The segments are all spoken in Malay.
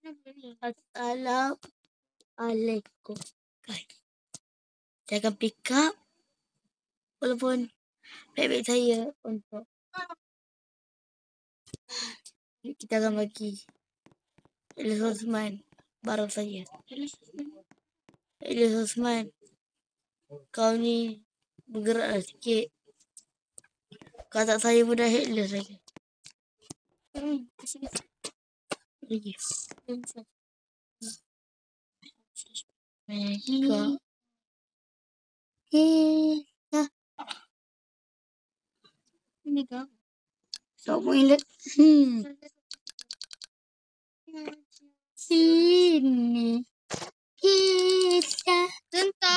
Assalamualaikum. Jangan pick up. Walaupun baik-baik saya untuk kita akan bagi Ilyas Osman barang saya. Ilyas Osman, kau ni bergeraklah sikit. Kata saya pun dah headless lagi. Lagi. Mega. Ini kau. So, mau ingat. Sini. Kita.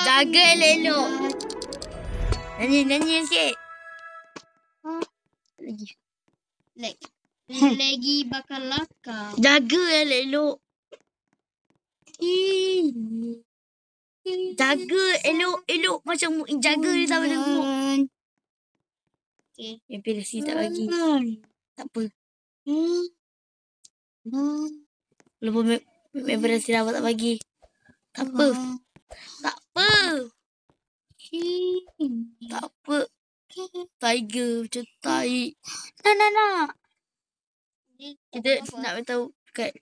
Jaga elok-elok. Nyanyi sikit. Lagi bakal laka. Jaga elok-elok. Ini. Jaga elok-elok macam jaga dia sampai tengok. Okay. Yang PLC tak bagi. Tak apa. Walaupun member Rasi Rawat tak bagi. Tak apa. Tak apa. Tak apa. Tiger macam tai. Nak. Kita nak tahu kat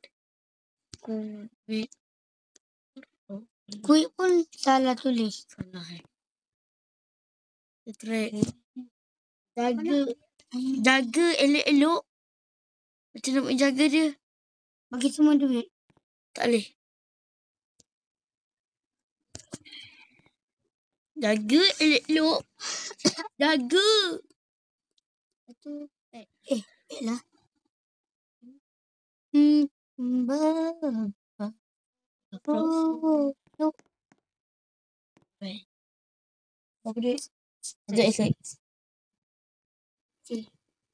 kuih pun salah tulis. Salah Track. Jaga elok-elok. Macam nak jaga dia. Bagi semua duit. Tak boleh. Jaga elok-elok. Jaga. Itu lah. Apa dia? Ajak esok.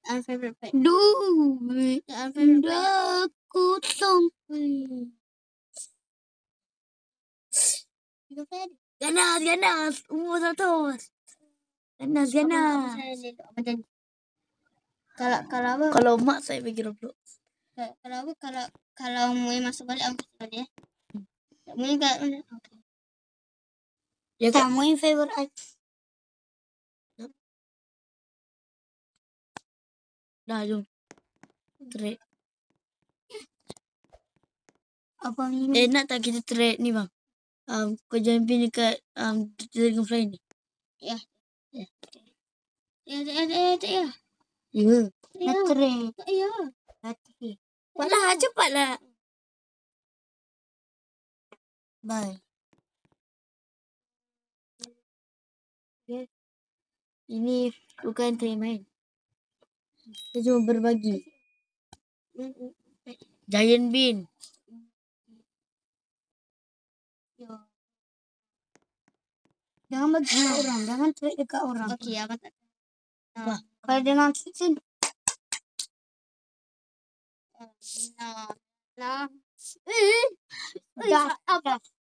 Our favorite pet. Duit. Our favorite pet. Aku sampai. Ganas. Umur 100. Ganas. Kalau apa? Kalau mak saya bagi Roblox. Kalau apa? Kalau mau masuk balik aku balik. Tak mau enggak. Okey. Ya tak mau favorite. Dah jom. Trade. Apa ni? Nak tak kita trade ni bang? Kau join pin dekat Dragonfly ni. Ya. Ya. Ya. Nak trade. Ya. Hati. Cepatlah. Bye. Okay. Ini bukan trade main. Kita cuma berbagi. Giant Bean. Jangan bagi orang. Jangan trade dekat orang. Okey, apa tak? Kalau dia nak sini. Nah.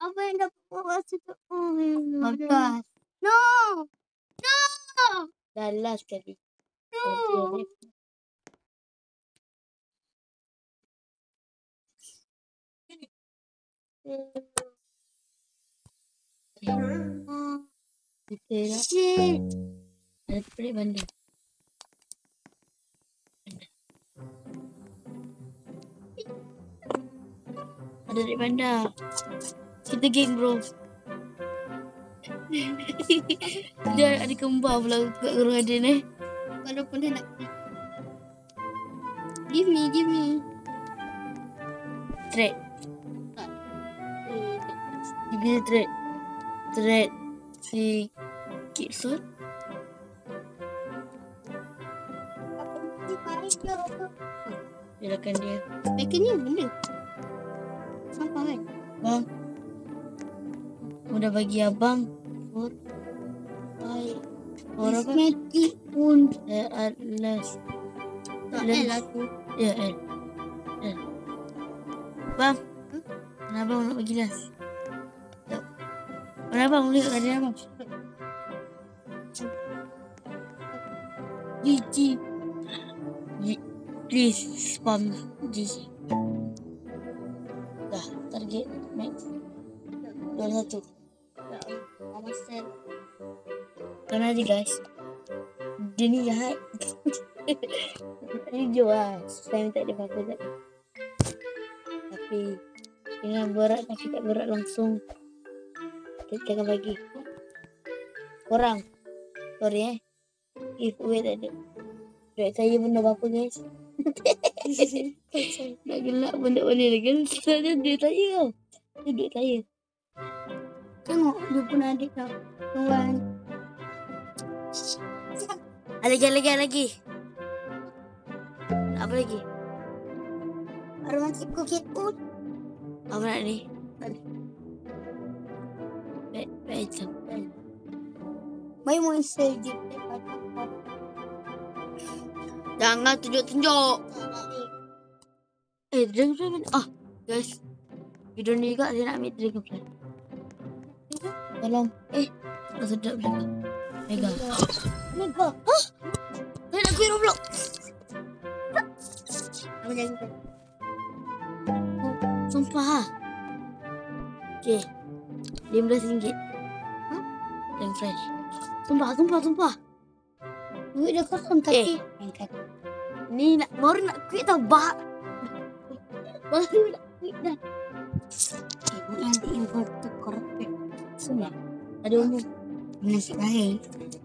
Apa yang dapat buat situ? Bagus. No. Dah last kali. No. Shit. Ada pelik bandar. Ada di bandar. Kita geng bro. Dia ada kembar pula kat orang ada ni. Walaupun dia nak. Give me. Trade. Give trade. Trade. Si Kitson. Silakan dia. Packingnya benda. Sampah kan? Bang. Udah bagi abang. For apa? Kosmetik pun. Last. Tak L aku. Ya L. Bang. Kenapa abang nak bagi last? Mana abang? Boleh kat dia abang. GG. Please spam GG. ringgit max. 21. Kan aja guys. Dia ni jahat. Jujur lah. Saya minta dia apa-apa tak. Tapi dengan berat tapi tak berat langsung. Kita akan bagi. Korang. Sorry giveaway tak ada. Duit saya pun dah berapa guys. Nak gelak pun tak boleh lagi. Sebenarnya duit saya tau. Itu duit saya. Tengok dia pun adik tau. Kawan. Lagi. Apa lagi? Arwah cikgu ketpun. Apa nak ni? Baik. Mai monster je. Jangan tunjuk. Dragonfly. Guys. Video ni juga saya nak ambil Dragonfly. Tolong. Sedap juga. Mega. Hah? Saya nak quit Roblox. Apa jadi? Sumpah ha. Okay. RM15. Dragonfly. Sumpah. Duit dah kosong tapi. Ni baru nak quit tau. Baru nak quit dah. Ibu nanti inverted korek. Sumpah. Ada umur. Nasi lain.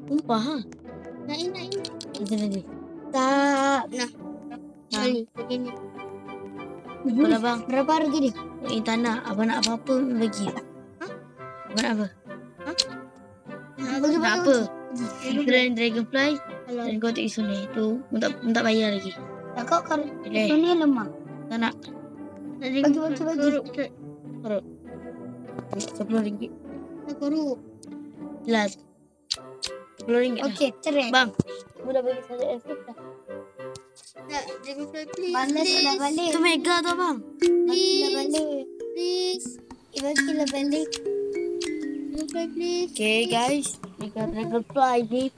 Sumpah ha. Naik. Itu lagi. Tak. Nah. Begini. Berapa bang? Berapa harga dia? Tanah. Abang nak apa-apa bagi. Abang nak apa? Nak apa? Selain Dragonfly dan kau tak isu ni. Tu tak bayar lagi. Tak kau kalau isu ni lemah. Tak nak. Bagi. Korok. RM10. Tak korok. Jelas. RM10. Okey, cerai. Bang. Mudah bagi saya esok dah. Tak, Dragonfly please. Balas dah balik. Tu Mega tu bang. Please. Ibaratlah balik. Dragonfly please. Okay guys. Dragonfly please.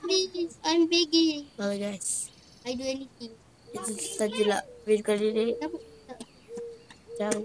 Please. I'm begging. Bye guys. I do anything. Itu sajalah video kali ini. Ciao.